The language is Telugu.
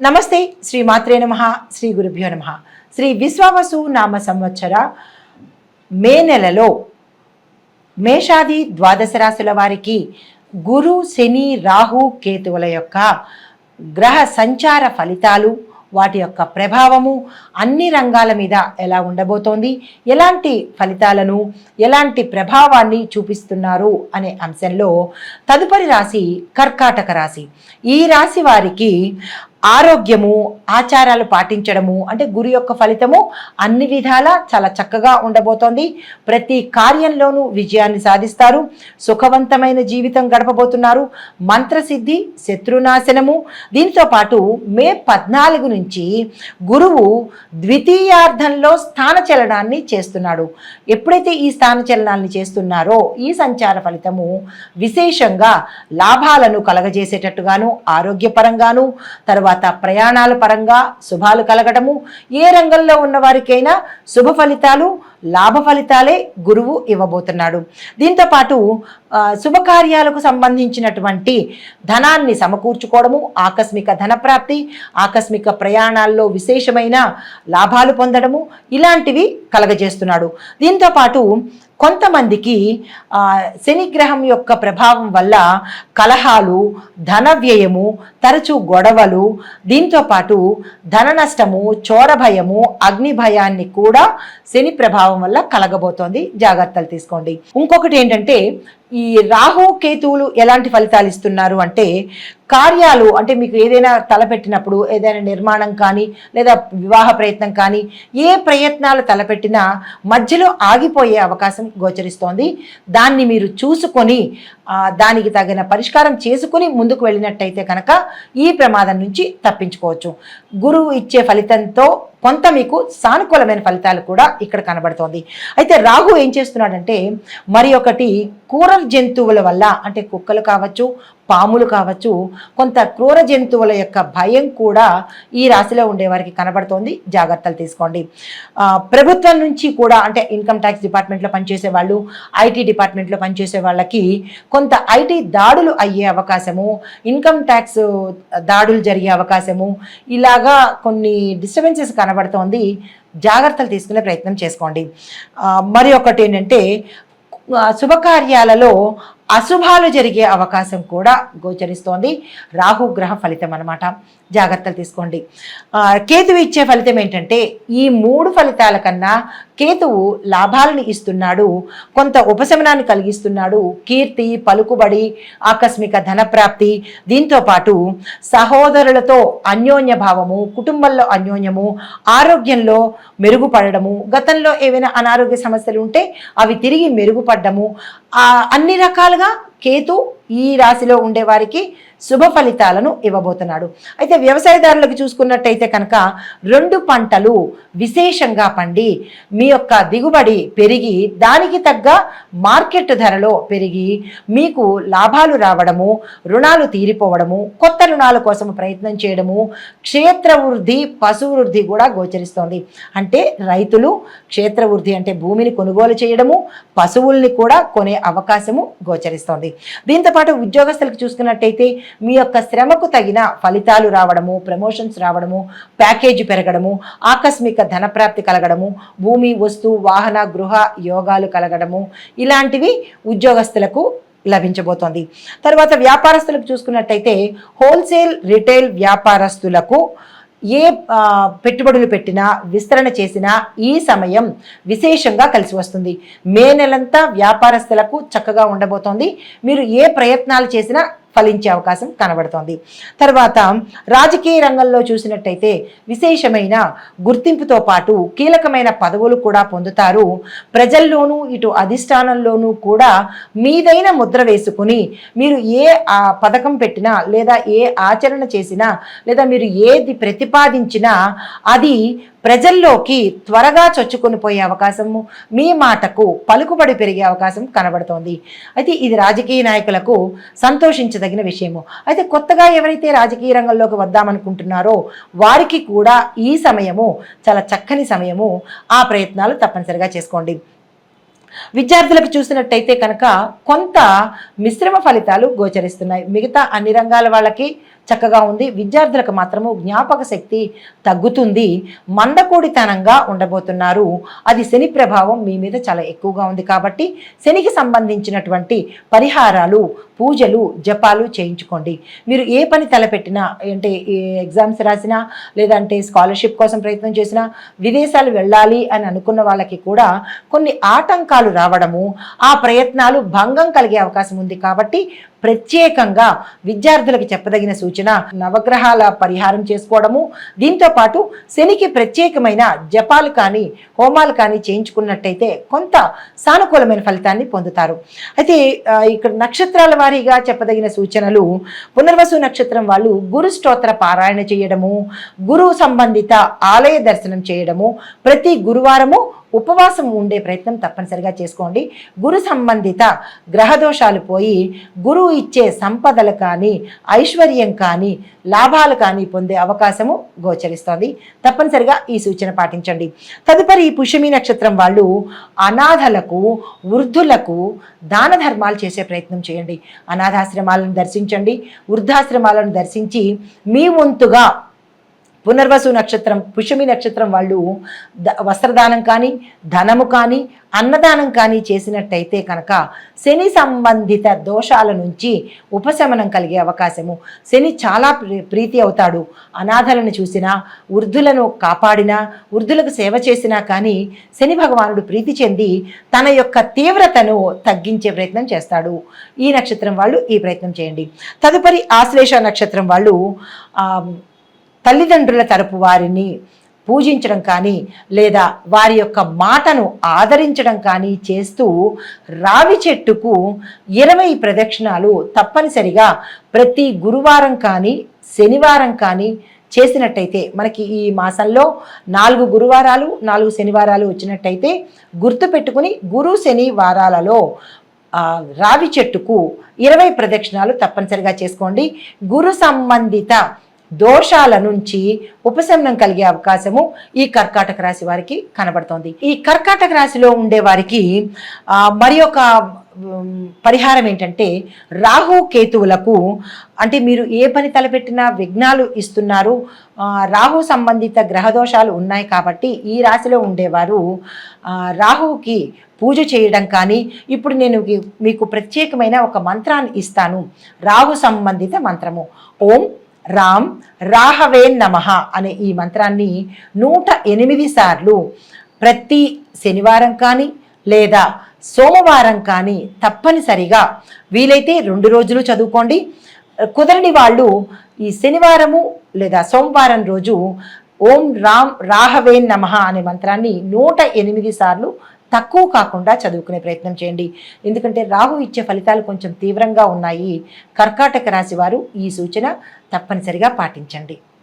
నమస్తే శ్రీ మాత్రే నమః శ్రీ గురుభ్యో నమః. శ్రీ విశ్వావసు నామ సంవత్సర మే నెలలో మేషాది ద్వాదశ రాశుల వారికి గురు శని రాహు కేతువుల యొక్క గ్రహ సంచార ఫలితాలు, వాటి యొక్క ప్రభావము అన్ని రంగాల మీద ఎలా ఉండబోతోంది, ఎలాంటి ఫలితాలను ఎలాంటి ప్రభావాన్ని చూపిస్తున్నారు అనే అంశంలో తదుపరి రాశి కర్కాటక రాశి. ఈ రాశి వారికి ఆరోగ్యము, ఆచారాలు పాటించడము అంటే గురు యొక్క ఫలితము అన్ని విధాలా చాలా చక్కగా ఉండబోతోంది. ప్రతి కార్యంలోనూ విజయాన్ని సాధిస్తారు. సుఖవంతమైన జీవితం గడపబోతున్నారు. మంత్రసిద్ధి, శత్రునాశనము. దీంతో పాటు మే 14 నుంచి గురువు ద్వితీయార్థంలో స్థానచలనాన్ని చేస్తున్నాడు. ఎప్పుడైతే ఈ స్థానచలనాన్ని చేస్తున్నారో ఈ సంచార ఫలితము విశేషంగా లాభాలను కలగజేసేటట్టుగాను, ఆరోగ్యపరంగాను, తర్వాత ప్రయాణాల పరంగా శుభాలు కలగడము, ఏ రంగంలో ఉన్న వారికైనా శుభ ఫలితాలు, లాభ ఫలితాలే గురువు ఇవ్వబోతున్నాడు. దీంతో పాటు శుభకార్యాలకు సంబంధించినటువంటి ధనాన్ని సమకూర్చుకోవడము, ఆకస్మిక ధనప్రాప్తి, ఆకస్మిక ప్రయాణాల్లో విశేషమైన లాభాలు పొందడము ఇలాంటివి కలగజేస్తున్నాడు. దీంతో పాటు కొంతమందికి శనిగ్రహం యొక్క ప్రభావం వల్ల కలహాలు, ధన వ్యయము, తరచూ గొడవలు, దీంతో పాటు ధన నష్టము, చోర భయము, అగ్ని భయాన్ని కూడా శని ప్రభావం వల్ల కలగబోతోంది. జాగ్రత్తలు తీసుకోండి. ఇంకొకటి ఏంటంటే ఈ రాహు కేతువులు ఎలాంటి ఫలితాలు ఇస్తున్నారు అంటే కార్యాలు అంటే మీకు ఏదైనా తలపెట్టినప్పుడు ఏదైనా నిర్మాణం కానీ లేదా వివాహ ప్రయత్నం కానీ ఏ ప్రయత్నాలు తలపెట్టినా మధ్యలో ఆగిపోయే అవకాశం గోచరిస్తోంది. దాన్ని మీరు చూసుకొని దానికి తగిన పరిష్కారం చేసుకుని ముందుకు వెళ్ళినట్టయితే కనుక ఈ ప్రమాదం నుంచి తప్పించుకోవచ్చు. గురువు ఇచ్చే ఫలితంతో కొంత మీకు సానుకూలమైన ఫలితాలు కూడా ఇక్కడ కనబడుతోంది. అయితే రాహు ఏం చేస్తున్నాడంటే మరి ఒకటి క్రూర జంతువుల వల్ల అంటే కుక్కలు కావచ్చు, పాములు కావచ్చు, కొంత క్రూర జంతువుల యొక్క భయం కూడా ఈ రాశిలో ఉండేవారికి కనబడుతోంది. జాగ్రత్తలు తీసుకోండి. ప్రభుత్వం నుంచి కూడా అంటే ఇన్కమ్ ట్యాక్స్ డిపార్ట్మెంట్లో పనిచేసే వాళ్ళు, ఐటీ డిపార్ట్మెంట్లో పనిచేసే వాళ్ళకి కొంత ఐటీ దాడులు అయ్యే అవకాశము, ఇన్కమ్ ట్యాక్స్ దాడులు జరిగే అవకాశము, ఇలాగా కొన్ని డిస్టర్బెన్సెస్ కనబడుతోంది. జాగ్రత్తలు తీసుకునే ప్రయత్నం చేసుకోండి. మరి ఒకటి ఏంటంటే శుభకార్యాలలో అశుభాలు జరిగే అవకాశం కూడా గోచరిస్తోంది. రాహుగ్రహ ఫలితం అన్నమాట. జాగ్రత్తలు తీసుకోండి. కేతువు ఇచ్చే ఫలితం ఏంటంటే ఈ 3 ఫలితాల కన్నా కేతువు లాభాలను ఇస్తున్నాడు, కొంత ఉపశమనాన్ని కలిగిస్తున్నాడు. కీర్తి, పలుకుబడి, ఆకస్మిక ధనప్రాప్తి, దీంతో పాటు సహోదరులతో అన్యోన్య భావము, కుటుంబంలో అన్యోన్యము, ఆరోగ్యంలో మెరుగుపడము, గతంలో ఏవైనా అనారోగ్య సమస్యలు ఉంటే అవి తిరిగి మెరుగుపడ్డము, అన్ని రకాలుగా కేతు ఈ రాశిలో ఉండేవారికి శుభ ఫలితాలను ఇవ్వబోతున్నాడు. అయితే వ్యవసాయదారులకు చూసుకున్నట్టయితే కనుక 2 పంటలు విశేషంగా పండి మీ యొక్క దిగుబడి పెరిగి దానికి తగ్గ మార్కెట్ ధరలో పెరిగి మీకు లాభాలు రావడము, రుణాలు తీరిపోవడము, కొత్త రుణాల కోసం ప్రయత్నం చేయడము, క్షేత్ర వృద్ధి, పశు వృద్ధి కూడా గోచరిస్తోంది. అంటే రైతులు క్షేత్ర వృద్ధి అంటే భూమిని కొనుగోలు చేయడము, పశువుల్ని కూడా కొనే అవకాశము గోచరిస్తోంది. దీంతోపాటు ఉద్యోగస్తులకు చూసుకున్నట్టయితే మీ యొక్క శ్రమకు తగిన ఫలితాలు రావడము, ప్రమోషన్స్ రావడము, ప్యాకేజీ పెరగడము, ఆకస్మిక ధనప్రాప్తి కలగడము, భూమి, వస్తు, వాహన, గృహ యోగాలు కలగడము ఇలాంటివి ఉద్యోగస్తులకు లభించబోతోంది. తర్వాత వ్యాపారస్తులకు చూసుకున్నట్టయితే హోల్సేల్, రిటైల్ వ్యాపారస్తులకు ఏ పెట్టుబడులు పెట్టినా, విస్తరణ చేసినా ఈ సమయం విశేషంగా కలిసి వస్తుంది. మే నెలంతా వ్యాపారస్తులకు చక్కగా ఉండబోతోంది. మీరు ఏ ప్రయత్నాలు చేసినా ఫలించే అవకాశం కనబడుతోంది. తర్వాత రాజకీయ రంగంలో చూసినట్టయితే విశేషమైన గుర్తింపుతో పాటు కీలకమైన పదవులు కూడా పొందుతారు. ప్రజల్లోనూ ఇటు అధిష్టానంలోనూ కూడా మీదైన ముద్ర వేసుకుని మీరు ఏ పథకం పెట్టినా లేదా ఏ ఆచరణ చేసినా లేదా మీరు ఏది ప్రతిపాదించినా అది ప్రజల్లోకి త్వరగా చొచ్చుకొని పోయే అవకాశము, మీ మాటకు పలుకుబడి పెరిగే అవకాశం కనబడుతోంది. అయితే ఇది రాజకీయ నాయకులకు సంతోషించదగిన విషయము. అయితే కొత్తగా ఎవరైతే రాజకీయ రంగంలోకి వద్దామనుకుంటున్నారో వారికి కూడా ఈ సమయము చాలా చక్కని సమయము. ఆ ప్రయత్నాలు తప్పనిసరిగా చేసుకోండి. విద్యార్థులకు చూసినట్టయితే కనుక కొంత మిశ్రమ ఫలితాలు గోచరిస్తున్నాయి. మిగతా అన్ని రంగాల వాళ్ళకి చక్కగా ఉంది. విద్యార్థులకు మాత్రము జ్ఞాపక శక్తి తగ్గుతుంది, మందకోడితనంగా ఉండబోతున్నారు. అది శని ప్రభావం మీ మీద చాలా ఎక్కువగా ఉంది కాబట్టి శనికి సంబంధించినటువంటి పరిహారాలు, పూజలు, జపాలు చేయించుకోండి. మీరు ఏ పని తలపెట్టినా, అంటే ఎగ్జామ్స్ రాసినా, లేదంటే స్కాలర్షిప్ కోసం ప్రయత్నం చేసినా, విదేశాలు వెళ్ళాలి అని అనుకున్న వాళ్ళకి కూడా కొన్ని ఆటంకాలు రావడము, ఆ ప్రయత్నాలు భంగం కలిగే అవకాశం ఉంది. కాబట్టి ప్రత్యేకంగా విద్యార్థులకు చెప్పదగిన సూచన నవగ్రహాల పరిహారం చేసుకోవడము, దీంతో పాటు శనికి ప్రత్యేకమైన జపాలు కానీ హోమాలు కానీ చేయించుకున్నట్టయితే కొంత సానుకూలమైన ఫలితాన్ని పొందుతారు. అయితే ఇక్కడ నక్షత్రాల వారీగా చెప్పదగిన సూచనలు, పునర్వసు నక్షత్రం వాళ్ళు గురు స్తోత్ర పారాయణ చేయడము, గురువు సంబంధిత ఆలయ దర్శనం చేయడము, ప్రతి గురువారము ఉపవాసం ఉండే ప్రయత్నం తప్పనిసరిగా చేసుకోండి. గురు సంబంధిత గ్రహదోషాలు పోయి గురువు ఇచ్చే సంపదలు కానీ, ఐశ్వర్యం కానీ, లాభాలు కానీ పొందే అవకాశము గోచరిస్తోంది. తప్పనిసరిగా ఈ సూచన పాటించండి. తదుపరి ఈ పుష్యమి నక్షత్రం వాళ్ళు అనాథలకు, వృద్ధులకు దాన ధర్మాలు చేసే ప్రయత్నం చేయండి. అనాథాశ్రమాలను దర్శించండి, వృద్ధాశ్రమాలను దర్శించి మీ వంతుగా పునర్వసు నక్షత్రం, పుష్యమి నక్షత్రం వాళ్ళు వస్త్రదానం కానీ, ధనము కానీ, అన్నదానం కానీ చేసినట్టయితే కనుక శని సంబంధిత దోషాల నుంచి ఉపశమనం కలిగే అవకాశము. శని చాలా ప్రీతి అవుతాడు. అనాథలను చూసినా, వృద్ధులను కాపాడినా, వృద్ధులకు సేవ చేసినా కానీ శని భగవానుడు ప్రీతి చెంది తన యొక్క తీవ్రతను తగ్గించే ప్రయత్నం చేస్తాడు. ఈ నక్షత్రం వాళ్ళు ఈ ప్రయత్నం చేయండి. తదుపరి ఆశ్లేష నక్షత్రం వాళ్ళు తల్లిదండ్రుల తరపు వారిని పూజించడం కానీ, లేదా వారి యొక్క మాటను ఆదరించడం కానీ చేస్తూ రావి చెట్టుకు 20 ప్రదక్షిణాలు తప్పనిసరిగా ప్రతి గురువారం కానీ, శనివారం కానీ చేసినట్టయితే, మనకి ఈ మాసంలో 4 గురువారాలు 4 శనివారాలు వచ్చినట్టయితే గుర్తుపెట్టుకుని గురు శని వారాలలో రావి చెట్టుకు 20 ప్రదక్షిణాలు తప్పనిసరిగా చేసుకోండి. గురు సంబంధిత దోషాల నుంచి ఉపశమనం కలిగే అవకాశము ఈ కర్కాటక రాశి వారికి కనబడుతోంది. ఈ కర్కాటక రాశిలో ఉండే వారికి మరి ఒక పరిహారం ఏంటంటే, రాహు కేతువులకు, అంటే మీరు ఏ పని తలపెట్టినా విఘ్నాలు ఇస్తున్నారు, రాహు సంబంధిత గ్రహదోషాలు ఉన్నాయి కాబట్టి ఈ రాశిలో ఉండేవారు రాహుకి పూజ చేయడం కానీ, ఇప్పుడు నేను మీకు ప్రత్యేకమైన ఒక మంత్రాన్ని ఇస్తాను, రాహు సంబంధిత మంత్రము. ఓం రామ్ రాహవే నమః అనే ఈ మంత్రాన్ని 108 సార్లు ప్రతి శనివారం కానీ లేదా సోమవారం కానీ తప్పనిసరిగా, వీలైతే 2 రోజులు చదువుకోండి. కుదరని వాళ్ళు ఈ శనివారము లేదా సోమవారం రోజు ఓం రామ్ రాహవే నమః అనే మంత్రాన్ని 108 సార్లు తక్కువ కాకుండా చదువుకునే ప్రయత్నం చేయండి. ఎందుకంటే రాహు ఇచ్చే ఫలితాలు కొంచెం తీవ్రంగా ఉన్నాయి. కర్కాటక రాశి వారు ఈ సూచన తప్పనిసరిగా పాటించండి.